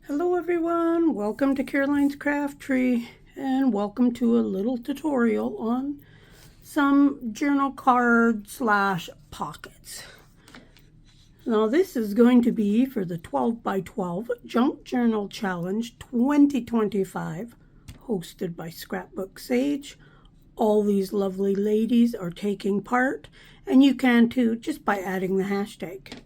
Hello everyone, welcome to Caroline's Craft Tree and welcome to a little tutorial on some journal card slash pockets. Now this is going to be for the 12 by 12 Junk Journal Challenge 2025 hosted by Scrapbook Sage. All these lovely ladies are taking part and you can too just by adding the hashtag.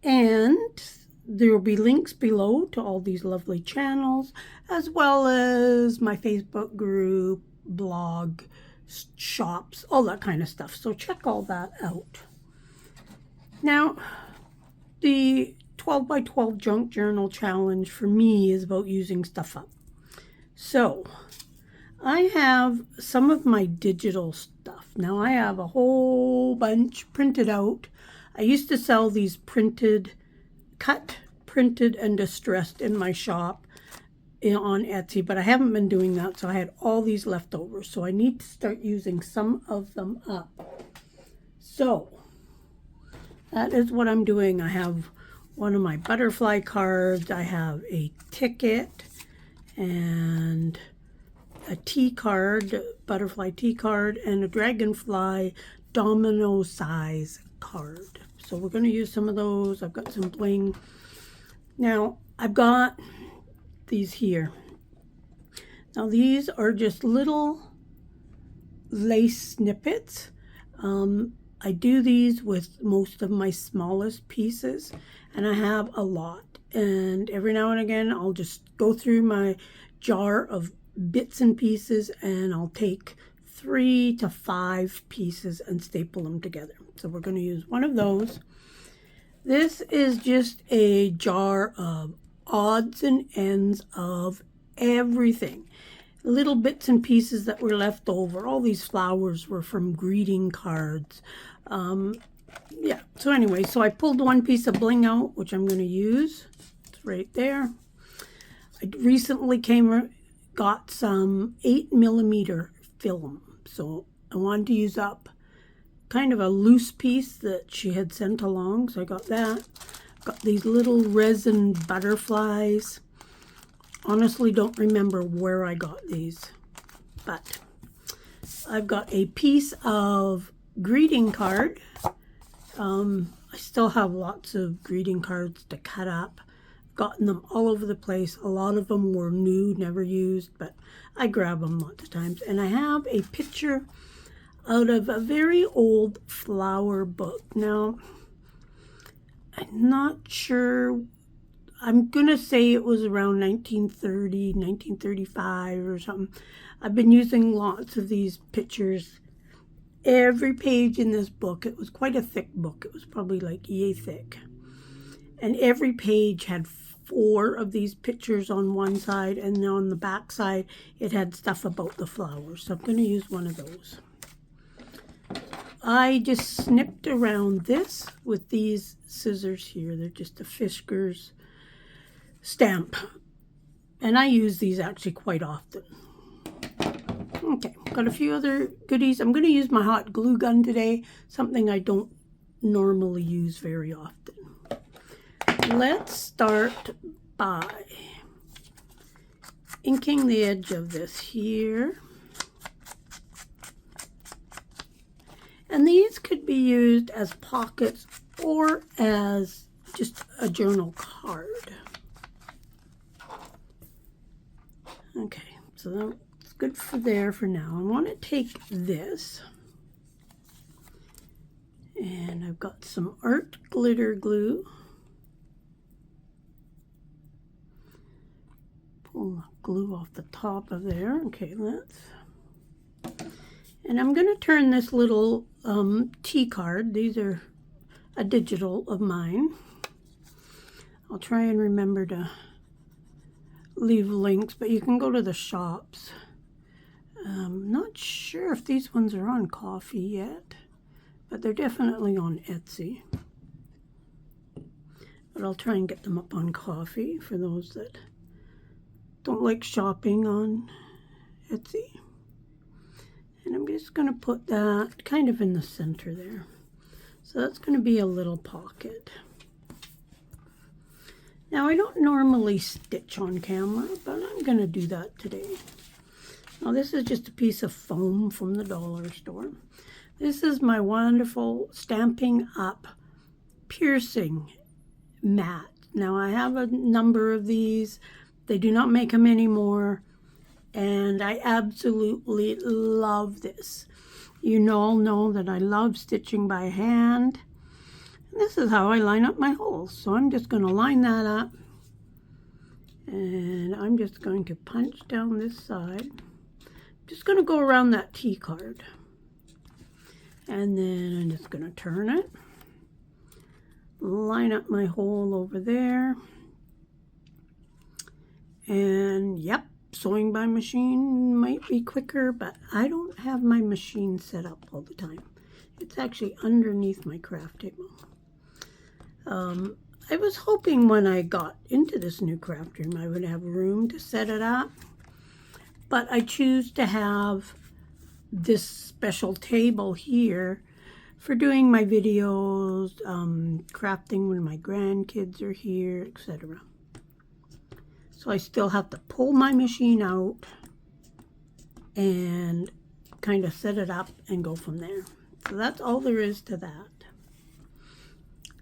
And there will be links below to all these lovely channels, as well as my Facebook group, blog, shops, all that kind of stuff. So check all that out. Now, the 12 by 12 Junk Journal Challenge for me is about using stuff up. So, I have some of my digital stuff. Now, I have a whole bunch printed out. I used to sell these cut, printed, and distressed in my shop on Etsy, but I haven't been doing that, so I had all these left over. So I need to start using some of them up. So that is what I'm doing. I have one of my butterfly cards. I have a ticket and a tea card, butterfly tea card, and a dragonfly domino size card. So we're going to use some of those. I've got some bling. Now, I've got these here. Now, these are just little lace snippets. I do these with most of my smallest pieces, and I have a lot. And every now and again, I'll just go through my jar of bits and pieces, and I'll take 3 to 5 pieces and staple them together. So we're going to use one of those. This is just a jar of odds and ends of everything. Little bits and pieces that were left over. All these flowers were from greeting cards. Yeah, so anyway, so I pulled one piece of bling out, which I'm going to use. It's right there. I recently got some 8mm film. So I wanted to use up kind of a loose piece that she had sent along. So I got that. Got these little resin butterflies. Honestly, don't remember where I got these. But I've got a piece of greeting card. I still have lots of greeting cards to cut up. Gotten them all over the place. A lot of them were new, never used, but I grab them lots of times. And I have a picture out of a very old flower book. Now, I'm not sure. I'm going to say it was around 1930, 1935 or something. I've been using lots of these pictures. Every page in this book, it was quite a thick book. It was probably like yay thick. And every page had 4 of these pictures on one side, and then on the back side it had stuff about the flowers. So I'm going to use one of those. I just snipped around this with these scissors here. They're just a Fiskars stamp, and I use these actually quite often. Okay, got a few other goodies. I'm going to use my hot glue gun today, something I don't normally use very often. Let's start by inking the edge of this here. And these could be used as pockets or as just a journal card. Okay, so that's good for there for now. I want to take this, and I've got some art glitter glue. Pull the glue off the top of there. Okay, and I'm going to turn this little tea card. These are a digital of mine. I'll try and remember to leave links, but you can go to the shops. Not sure if these ones are on Coffee yet, but they're definitely on Etsy. But I'll try and get them up on Coffee for those that don't like shopping on Etsy. And I'm just going to put that kind of in the center there. So that's going to be a little pocket. Now, I don't normally stitch on camera, but I'm going to do that today. Now, this is just a piece of foam from the dollar store. This is my wonderful Stampin' Up! Piercing mat. Now, I have a number of these. They do not make them anymore, and I absolutely love this. You all know that I love stitching by hand. This is how I line up my holes. So I'm just going to line that up, and I'm just going to punch down this side. Just going to go around that T card, and then I'm just going to turn it, line up my hole over there, and yep, sewing by machine might be quicker, but I don't have my machine set up all the time. It's actually underneath my craft table. I was hoping when I got into this new craft room I would have room to set it up, but I choose to have this special table here for doing my videos, crafting when my grandkids are here, etc. So I still have to pull my machine out and kind of set it up and go from there. So that's all there is to that.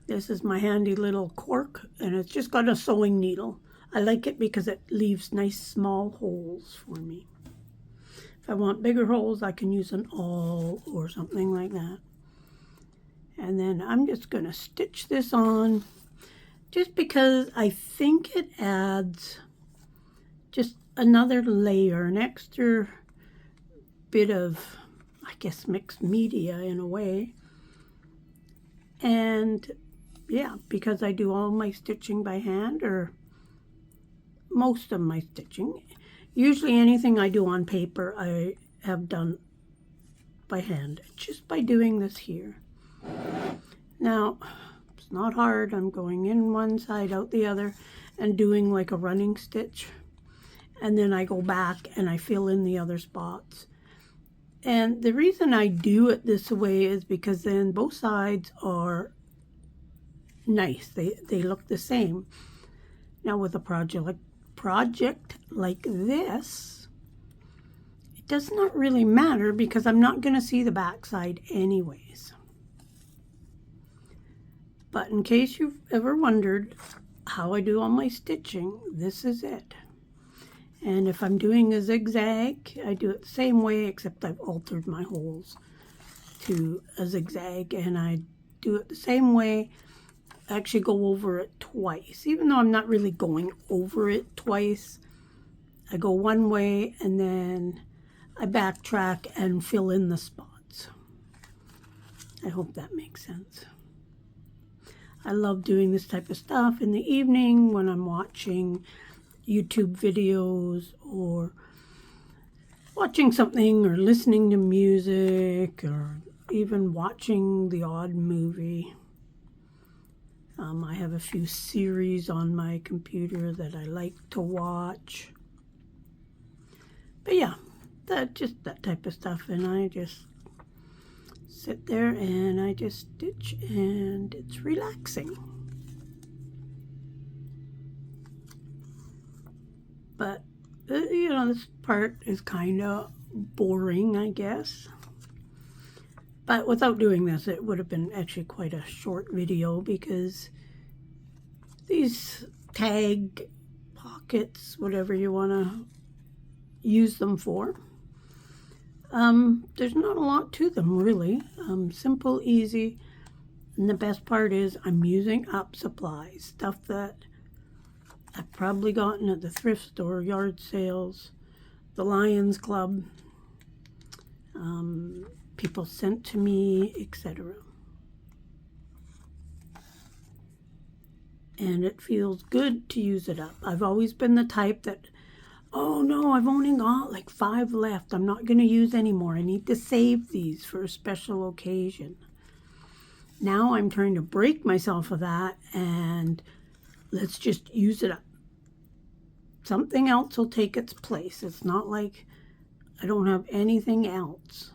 This is my handy little cork, and it's just got a sewing needle. I like it because it leaves nice small holes for me. If I want bigger holes, I can use an awl or something like that. And then I'm just going to stitch this on just because I think it adds just another layer, an extra bit of, I guess, mixed media in a way. And yeah, because I do all my stitching by hand, or most of my stitching. Usually anything I do on paper I have done by hand, just by doing this here. Now, it's not hard. I'm going in one side, out the other, and doing like a running stitch. And then I go back and I fill in the other spots. And the reason I do it this way is because then both sides are nice. They look the same. Now with a project like this, it does not really matter because I'm not going to see the back side anyways. But in case you've ever wondered how I do all my stitching, this is it. And if I'm doing a zigzag, I do it the same way, except I've altered my holes to a zigzag, and I do it the same way. I actually go over it twice, even though I'm not really going over it twice. I go one way and then I backtrack and fill in the spots. I hope that makes sense. I love doing this type of stuff in the evening when I'm watching YouTube videos or watching something or listening to music or even watching the odd movie. I have a few series on my computer that I like to watch. But yeah, just that type of stuff. And I just sit there and I just stitch, and it's relaxing. But, you know, this part is kind of boring, I guess. But without doing this, it would have been actually quite a short video, because these tag pockets, whatever you want to use them for, there's not a lot to them, really. Simple, easy, and the best part is I'm using up supplies, stuff that I've probably gotten at the thrift store, yard sales, the Lions Club, people sent to me, etc. And it feels good to use it up. I've always been the type that, oh no, I've only got like 5 left. I'm not going to use any more. I need to save these for a special occasion. Now I'm trying to break myself of that, and let's just use it up. Something else will take its place. It's not like I don't have anything else.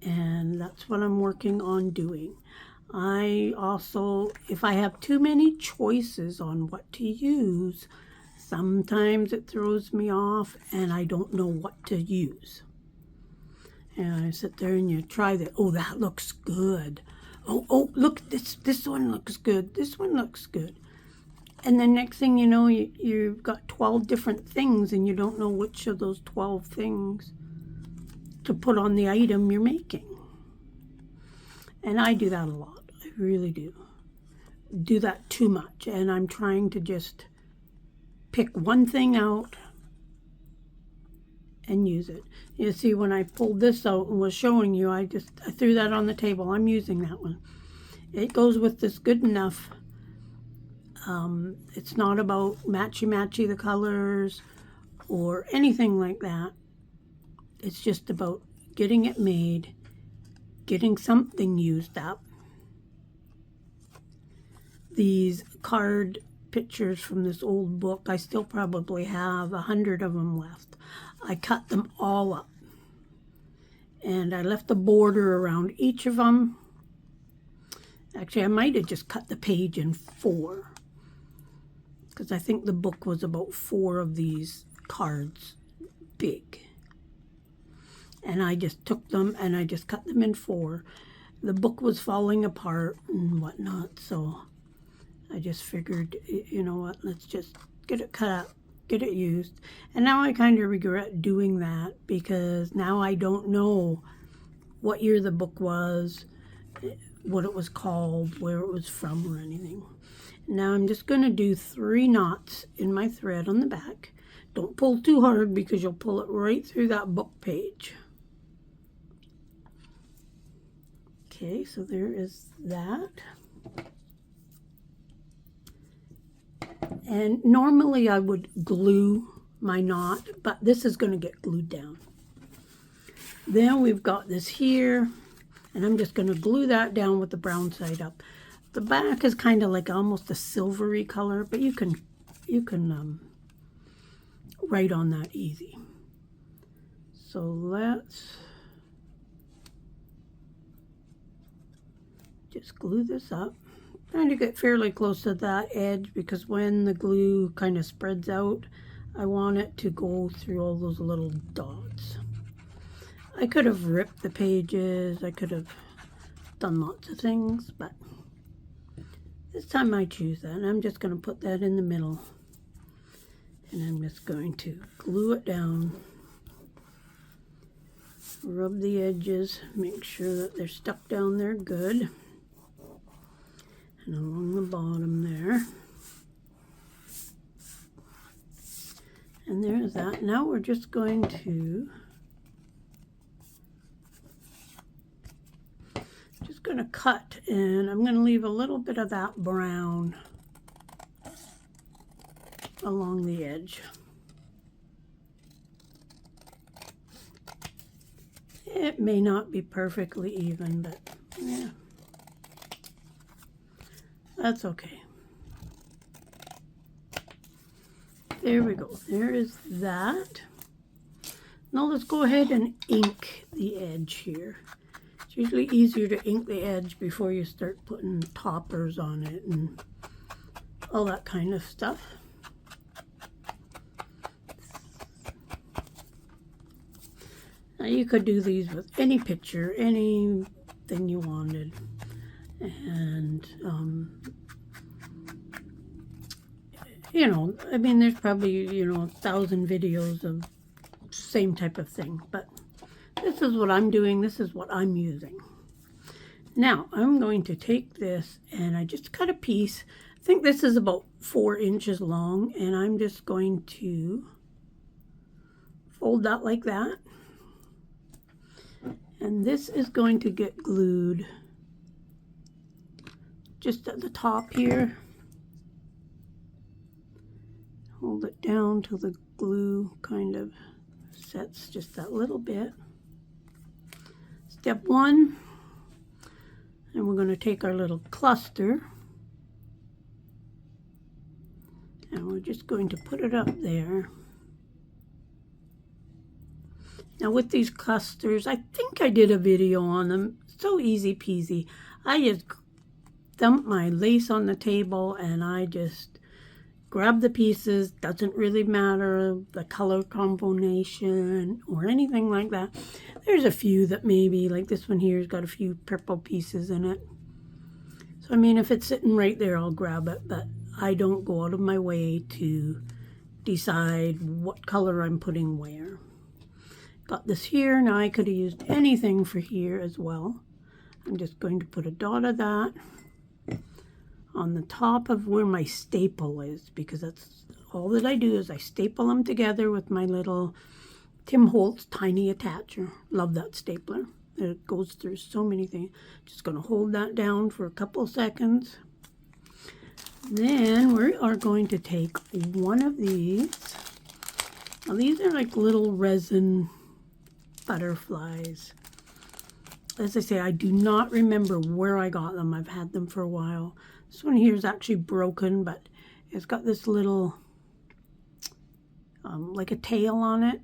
And that's what I'm working on doing. I also, if I have too many choices on what to use, sometimes it throws me off and I don't know what to use. And I sit there and you try that. Oh, that looks good. Oh, look, this one looks good. This one looks good. And then next thing you know, you've got 12 different things and you don't know which of those 12 things to put on the item you're making. And I do that a lot. I really do that too much. And I'm trying to just pick one thing out and use it. You see, when I pulled this out and was showing you, I threw that on the table. I'm using that one. It goes with this good enough. It's not about matchy the colors or anything like that. It's just about getting it made, getting something used up. These card pictures from this old book, I still probably have 100 of them left. I cut them all up and I left the border around each of them. Actually, I might have just cut the page in 4 because I think the book was about 4 of these cards big. And I just took them and I just cut them in 4. The book was falling apart and whatnot, so I just figured, you know what, let's just get it cut up, get it used. And now I kind of regret doing that because now I don't know what year the book was, what it was called, where it was from or anything. Now I'm just going to do 3 knots in my thread on the back. Don't pull too hard because you'll pull it right through that book page. Okay, so there is that. And normally I would glue my knot, but this is going to get glued down. Then we've got this here, and I'm just going to glue that down with the brown side up. The back is kind of like almost a silvery color, but you can write on that easy. So let's just glue this up. Trying to get fairly close to that edge because when the glue kind of spreads out, I want it to go through all those little dots. I could have ripped the pages, I could have done lots of things, but this time I choose that. And I'm just going to put that in the middle. And I'm just going to glue it down. Rub the edges, make sure that they're stuck down there good. And along the bottom there. And there's that. Now we're just going to cut, and I'm going to leave a little bit of that brown along the edge. It may not be perfectly even, but yeah, that's okay. There we go. There is that. Now let's go ahead and ink the edge here. It's usually easier to ink the edge before you start putting toppers on it and all that kind of stuff. Now you could do these with any picture, anything you wanted. And, you know, I mean, there's probably, you know, 1,000 videos of same type of thing, but this is what I'm doing. This is what I'm using. Now, I'm going to take this and I just cut a piece. I think this is about 4 inches long, and I'm just going to fold that like that. And this is going to get glued just at the top here. Hold it down till the glue kind of sets just that little bit. Step 1, and we're going to take our little cluster and we're just going to put it up there. Now with these clusters, I think I did a video on them. So easy peasy. I just dump my lace on the table and I just grab the pieces. Doesn't really matter the color combination or anything like that. There's a few that maybe, like this one here's got a few purple pieces in it. So I mean, if it's sitting right there, I'll grab it, but I don't go out of my way to decide what color I'm putting where. Got this here. Now I could have used anything for here as well. I'm just going to put a dot of that on the top of where my staple is, because that's all that I do is I staple them together with my little Tim Holtz tiny attacher. Love that stapler. It goes through so many things. Just going to hold that down for a couple seconds. Then we are going to take one of these. Now these are like little resin butterflies. As I say, I do not remember where I got them. I've had them for a while. This one here is actually broken, but it's got this little, like a tail on it,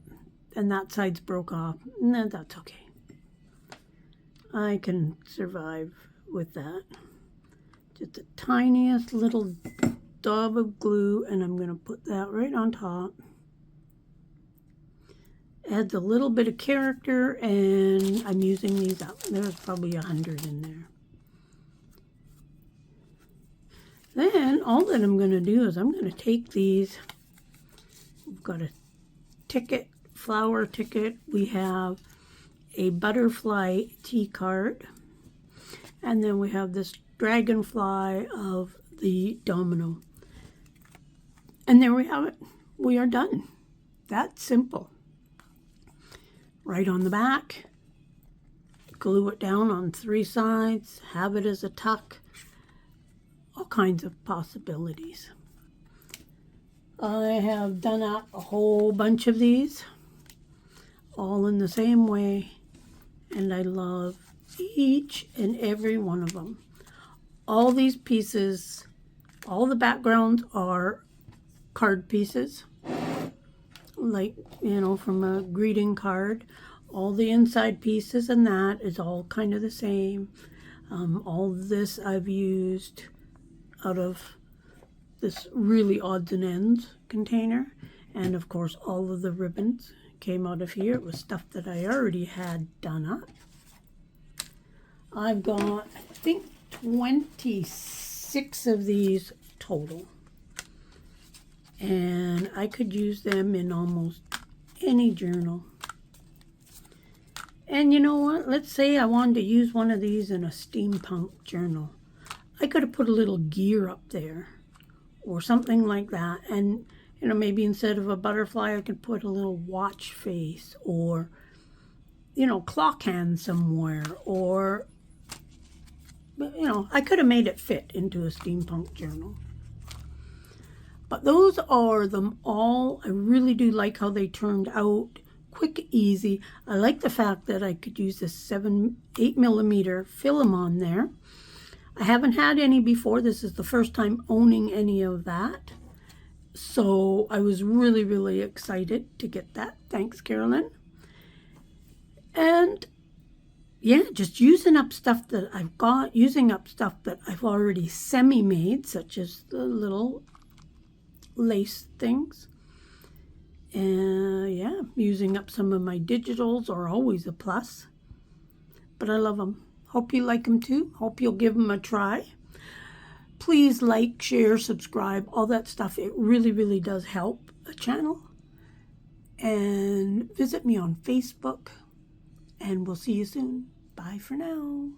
and that side's broke off. No, that's okay. I can survive with that. Just the tiniest little dab of glue, and I'm going to put that right on top. Adds a little bit of character, and I'm using these up. There's probably 100 in there. Then all that I'm going to do is I'm going to take these. We've got a ticket, flower ticket. We have a butterfly tea card. And then we have this dragonfly of the domino. And there we have it. We are done. That's simple. Right on the back. Glue it down on 3 sides. Have it as a tuck. All kinds of possibilities. I have done up a whole bunch of these, all in the same way, and I love each and every one of them. All these pieces, all the backgrounds are card pieces, like, you know, from a greeting card. All the inside pieces and that is all kind of the same. All this I've used out of this really odds and ends container, and of course all of the ribbons came out of here. It was stuff that I already had done up. I've got, I think, 26 of these total, and I could use them in almost any journal. And you know what, let's say I wanted to use one of these in a steampunk journal. I could have put a little gear up there or something like that. And, you know, maybe instead of a butterfly, I could put a little watch face or, you know, clock hand somewhere. Or, you know, I could have made it fit into a steampunk journal. But those are them all. I really do like how they turned out. Quick, easy. I like the fact that I could use this 8mm film on there. I haven't had any before. This is the first time owning any of that. So I was really, really excited to get that. Thanks, Carolyn. And yeah, just using up stuff that I've got, using up stuff that I've already semi-made, such as the little lace things. And yeah, using up some of my digitals are always a plus. But I love them. Hope you like them too. Hope you'll give them a try. Please like, share, subscribe, all that stuff. It really, really does help a channel. And visit me on Facebook. And we'll see you soon. Bye for now.